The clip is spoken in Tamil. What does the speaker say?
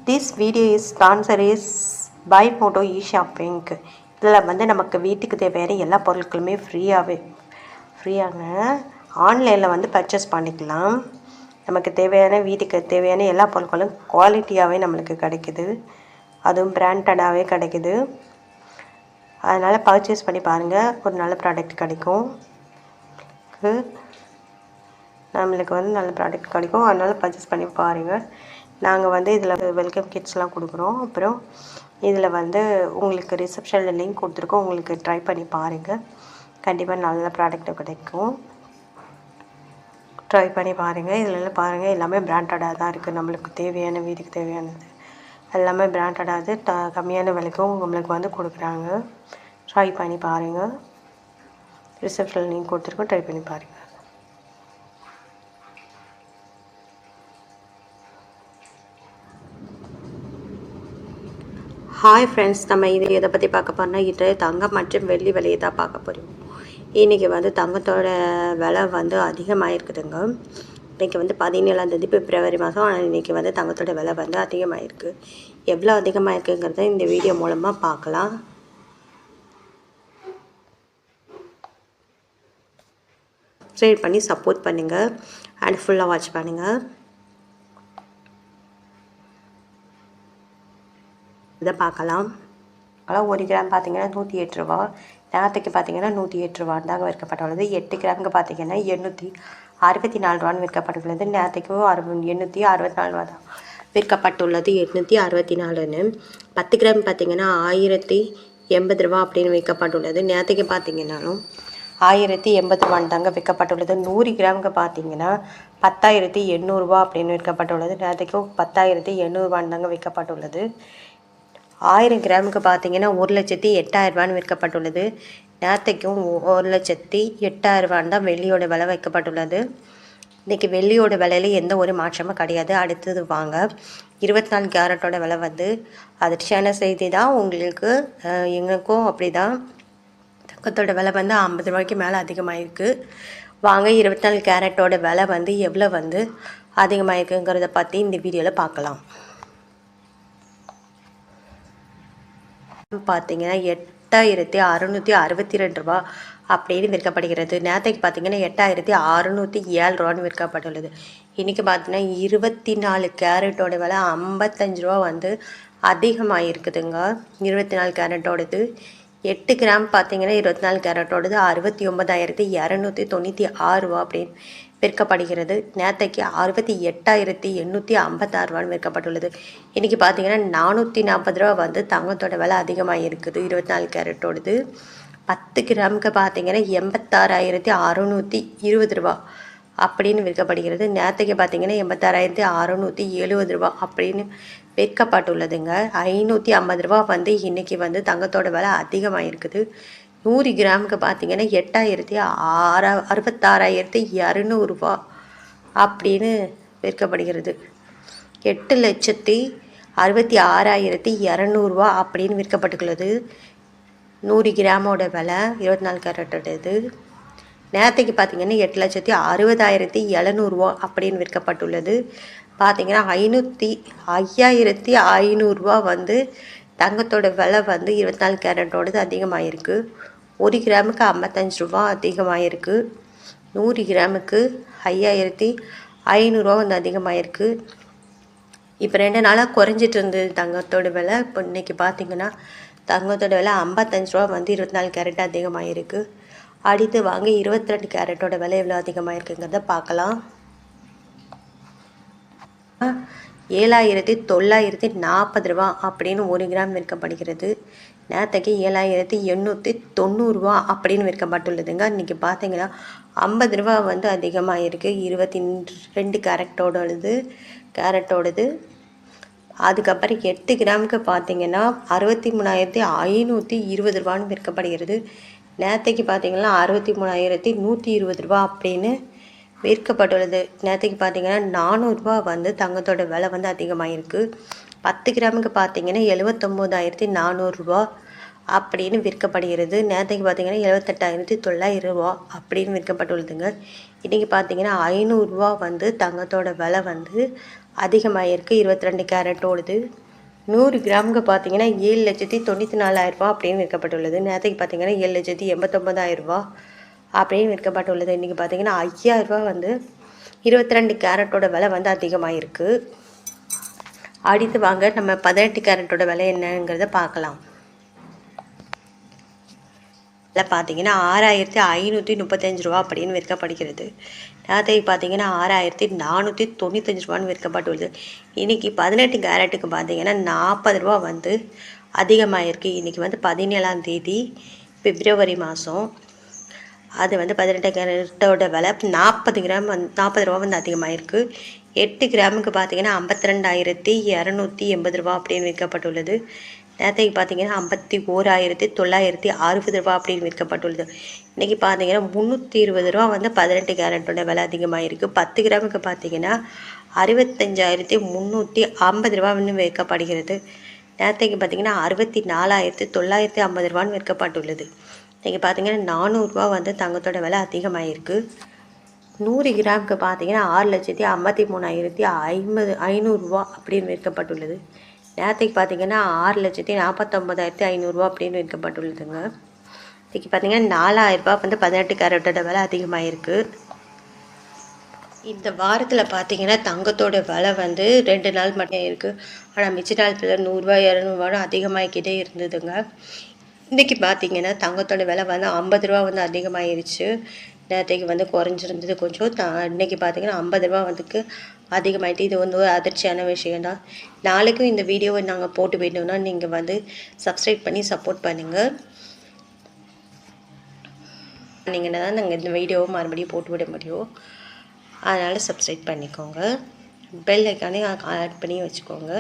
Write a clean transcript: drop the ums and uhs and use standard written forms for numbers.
This video is sponsor is Buy Photo e-shopping. இதில் வந்து நமக்கு வீட்டுக்கு தேவையான எல்லா பொருட்களுமே ஃப்ரீயாங்க ஆன்லைனில் வந்து பர்ச்சேஸ் பண்ணிக்கலாம். நமக்கு தேவையான வீட்டுக்கு தேவையான எல்லா பொருட்களும் குவாலிட்டியாகவே நம்மளுக்கு கிடைக்குது, அதுவும் பிராண்டடாகவே கிடைக்குது. அதனால் பர்ச்சேஸ் பண்ணி பாருங்கள், ஒரு நல்ல ப்ராடக்ட் கிடைக்கும். நம்மளுக்கு வந்து நல்ல ப்ராடக்ட் கிடைக்கும், அதனால் பர்ச்சேஸ் பண்ணி பாருங்கள். நாங்கள் வந்து இதில் வெல்கம் கிட்ஸ்லாம் கொடுக்குறோம். அப்புறம் இதில் வந்து உங்களுக்கு ரிசப்ஷனில் லிங்க் கொடுத்துருக்கோம், உங்களுக்கு ட்ரை பண்ணி பாருங்கள். கண்டிப்பாக நல்ல ப்ராடக்ட்டு கிடைக்கும், ட்ரை பண்ணி பாருங்கள். இதில் பாருங்கள், எல்லாமே பிராண்டடாக தான் இருக்குது. நம்மளுக்கு தேவையான வீட்டுக்கு தேவையானது எல்லாமே பிராண்டடாக கம்மியான விலைக்கும் நம்மளுக்கு வந்து கொடுக்குறாங்க. ட்ரை பண்ணி பாருங்கள். ரிசப்ஷனில் லிங்க் கொடுத்துருக்கோம், ட்ரை பண்ணி பாருங்கள். ஹாய் ஃப்ரெண்ட்ஸ், நம்ம இது எதை பற்றி பார்க்க போகிறோம்னா, இது தங்கம் மற்றும் வெள்ளி விலையை தான் பார்க்க போகிறோம். இன்றைக்கி வந்து தங்கத்தோட விலை வந்து அதிகமாக இருக்குதுங்க. இன்றைக்கி வந்து 17ஆம் பிப்ரவரி மாதம். ஆனால் இன்றைக்கி வந்து தங்கத்தோட விலை வந்து அதிகமாகிருக்கு. எவ்வளோ அதிகமாக இருக்குங்கிறத இந்த வீடியோ மூலமாக பார்க்கலாம். சப்ஸ்கிரைப் பண்ணி சப்போர்ட் பண்ணுங்கள் அண்ட் ஃபுல்லாக வாட்ச் பண்ணுங்கள். இதை பார்க்கலாம். அதெல்லாம் 1 கிராம் பார்த்தீங்கன்னா 108 ரூபா, நேரத்துக்கு பார்த்தீங்கன்னா 108 ரூபான்னு தாங்க விற்கப்பட்டுள்ளது. 8 கிராமுக்கு பார்த்தீங்கன்னா 864 ரூபான்னு விற்கப்பட்டுள்ளது. நேரத்துக்கு 864 ரூபா தான் விற்கப்பட்டுள்ளது, 864ன்னு. 10 கிராம் பார்த்தீங்கன்னா 1080 ரூபா அப்படின்னு விற்கப்பட்டுள்ளது. நேரத்துக்கு பார்த்தீங்கன்னாலும் 1080 ரூபான்னு தாங்க விற்கப்பட்டுள்ளது. 100 கிராமுக்கு பார்த்தீங்கன்னா 10,800 ரூபா அப்படின்னு விற்கப்பட்டுள்ளது. நேரத்துக்கு 10,800 ரூபான்னு தாங்க விற்கப்பட்டுள்ளது. 1000 கிராமுக்கு பார்த்தீங்கன்னா 1,08,000 ரூபான்னு விற்கப்பட்டுள்ளது. நேரத்தைக்கும் 1,08,000 ரூபான்னு தான் வெள்ளியோட விலை வைக்கப்பட்டுள்ளது. இன்றைக்கி வெள்ளியோட விலையில எந்த ஒரு மாற்றமும் கிடையாது. அடுத்தது வாங்க, 24 கேரட்டோட விலை வந்து அதிர்ச்சியான செய்தி தான் உங்களுக்கு, எங்களுக்கும் அப்படி தான். தங்கத்தோட விலை வந்து 50 ரூபாய்க்கு மேலே அதிகமாகிருக்கு. வாங்க, 24 கேரட்டோட விலை வந்து எவ்வளோ வந்து அதிகமாகிருக்குங்கிறத பற்றி இந்த வீடியோவில் பார்க்கலாம். பார்த்தீங்கன்னா 8,662 ரூபா அப்படின்னு விற்கப்படுகிறது. நேரத்துக்கு பார்த்தீங்கன்னா 8,607 ரூபான்னு விற்கப்பட்டுள்ளது. இன்றைக்கி பார்த்தீங்கன்னா 24 கேரட்டோட விலை 55 ரூபா வந்து அதிகமாக இருக்குதுங்க. 24 கேரட்டோடது. 8 கிராம் பார்த்தீங்கன்னா 24 கேரட்டோடது 69,296 ரூபா அப்படின்னு விற்கப்படுகிறது. நேரத்தைக்கு 68,856 ரூபான்னு விற்கப்பட்டுள்ளது. இன்றைக்கி பார்த்தீங்கன்னா 440 ரூபா வந்து தங்கத்தோட விலை அதிகமாக இருக்குது, 24 கேரட்டோடது. 10 கிராமுக்கு பார்த்தீங்கன்னா 86,620 ரூபா அப்படின்னு விற்கப்படுகிறது. நேரத்துக்கு பார்த்தீங்கன்னா 86,670 ரூபா அப்படின்னு விற்கப்பட்டுள்ளதுங்க. 550 ரூபா வந்து இன்றைக்கி வந்து தங்கத்தோட விலை அதிகமாக இருக்குது. 100 கிராமுக்கு பார்த்தீங்கன்னா 66,200 ரூபா அப்படின்னு விற்கப்படுகிறது. 8,66,200 ரூபா அப்படின்னு விற்கப்பட்டுள்ளது 100 கிராமோட விலை, 24 கேரட்டோடது. நேரத்துக்கு பார்த்தீங்கன்னா 8,60,700 ரூபா அப்படின்னு விற்கப்பட்டுள்ளது. பார்த்தீங்கன்னா 5,500 ரூபா வந்து தங்கத்தோட விலை வந்து 24 கேரட்டோடது அதிகமாகிருக்கு. 1 கிராமுக்கு 55 ரூபா அதிகமாகிருக்கு. 100 கிராமுக்கு 5,500 ரூபா வந்து அதிகமாகிருக்கு. இப்போ 2 நாளாக குறைஞ்சிட்டு இருந்தது தங்கத்தோட விலை. இப்போ இன்றைக்கி பார்த்திங்கன்னா தங்கத்தோட விலை 55 ரூபா வந்து 24 கேரட் அதிகமாகிருக்கு. அடுத்து வாங்க, 22 கேரட்டோட விலை எவ்வளோ அதிகமாகிருக்குங்கிறத பார்க்கலாம். 7,940 ரூபா அப்படின்னு 1 கிராம் விற்கப்படுகிறது. நேரத்துக்கு 7,890 ரூபா அப்படின்னு விற்கப்பட்டுள்ளதுங்க. இன்றைக்கி பார்த்தீங்கன்னா 50 ரூபா வந்து அதிகமாக இருக்குது, 22 கேரட்டோடது. அதுக்கப்புறம் 8 கிராமுக்கு பார்த்தீங்கன்னா 63,520 ரூபான்னு விற்கப்படுகிறது. நேரத்துக்கு பார்த்தீங்கன்னா 63,120 ரூபா அப்படின்னு விற்கப்பட்டுள்ளது. நேரத்துக்கு பார்த்தீங்கன்னா 400 ரூபா வந்து தங்கத்தோட விலை வந்து அதிகமாகிருக்கு. 10 கிராமுக்கு பார்த்தீங்கன்னா 79,400 ரூபா அப்படின்னு விற்கப்படுகிறது. நேரத்துக்கு பார்த்தீங்கன்னா 78,900 ரூபா அப்படின்னு விற்கப்பட்டுள்ளதுங்க. இன்றைக்கி பார்த்தீங்கன்னா 500 ரூபா வந்து தங்கத்தோட விலை வந்து அதிகமாகிருக்கு 22 கேரட்டோடது. 100 கிராமுக்கு பார்த்தீங்கன்னா 7,94,000 அப்படின்னு விற்கப்பட்டுள்ளது. நேற்றுக்கு பார்த்தீங்கன்னா 7,89,000 அப்படின்னு விற்கப்பட்டுள்ளது. இன்றைக்கி பார்த்தீங்கன்னா 5,000 வந்து 22 கேரட்டோட விலை வந்து அதிகமாகிருக்கு. அடுத்து வாங்க நம்ம 18 கேரட்டோட விலை என்னங்கிறத பார்க்கலாம். விலை பார்த்தீங்கன்னா 6,535 அப்படின்னு விற்கப்படுகிறது. நேற்றைக்கு பார்த்தீங்கன்னா 6,495 விற்கப்பட்டுள்ளது. இன்றைக்கி 18 கேரட்டுக்கு பார்த்தீங்கன்னா 40 வந்து அதிகமாகிருக்கு. இன்றைக்கி வந்து 17ஆம் தேதி பிப்ரவரி மாதம். அது வந்து 18 கேரட்டோட விலை 40 கிராம் வந்து 40 வந்து அதிகமாகிருக்கு. 8 கிராமுக்கு பார்த்தீங்கன்னா 52,280 அப்படின்னு விற்கப்பட்டுள்ளது. நேற்றைக்கு பார்த்தீங்கன்னா 51,960 அப்படின்னு விற்கப்பட்டுள்ளது. இன்றைக்கி பார்த்தீங்கன்னா 320 வந்து 18 கேரட்டோட விலை அதிகமாகிருக்கு. 10 கிராமுக்கு பார்த்தீங்கன்னா 65,350 வந்து விற்கப்படுகிறது. நேற்றைக்கு பார்த்தீங்கன்னா 64,950 விற்கப்பட்டுள்ளது. இன்றைக்கி பார்த்தீங்கன்னா 400 வந்து தங்கத்தோட விலை அதிகமாகிருக்கு. 100 கிராமுக்கு பார்த்தீங்கன்னா 6,53,500 அப்படின்னு விற்கப்பட்டுள்ளது. நேற்றுக்கு பார்த்தீங்கன்னா 6,49,500 அப்படின்னு விற்கப்பட்டுள்ளதுங்க. இன்றைக்கி பார்த்தீங்கன்னா 4,000 வந்து 18 கேரட்டோட விலை அதிகமாகிருக்கு. இந்த வாரத்தில் பார்த்தீங்கன்னா தங்கத்தோட விலை வந்து 2 நாள் மட்டும் இருக்குது. ஆனால் மிச்ச நாளத்தில் 100 200 அதிகமாகிக்கிட்டே இருந்ததுங்க. இன்றைக்கி பார்த்தீங்கன்னா தங்கத்தோட விலை வந்து 50 வந்து அதிகமாகிருச்சு. நேற்றுக்கு வந்து குறைஞ்சிருந்தது கொஞ்சம். இன்றைக்கி பார்த்தீங்கன்னா 50 வந்துக்கு அதிகமாகிட்டு. இது வந்து ஒரு அதிர்ச்சியான விஷயம்தான். நாளைக்கும் இந்த வீடியோவை நாங்கள் போட்டு வேணும்னா நீங்கள் வந்து சப்ஸ்கிரைப் பண்ணி சப்போர்ட் பண்ணுங்கள். நீங்கள் தான் நாங்கள் இந்த வீடியோவை மறுபடியும் போட்டு விட முடியும். அதனால் சப்ஸ்கிரைப் பண்ணிக்கோங்க. பெல் ஐக்கானே ஆட் பண்ணி வச்சுக்கோங்க.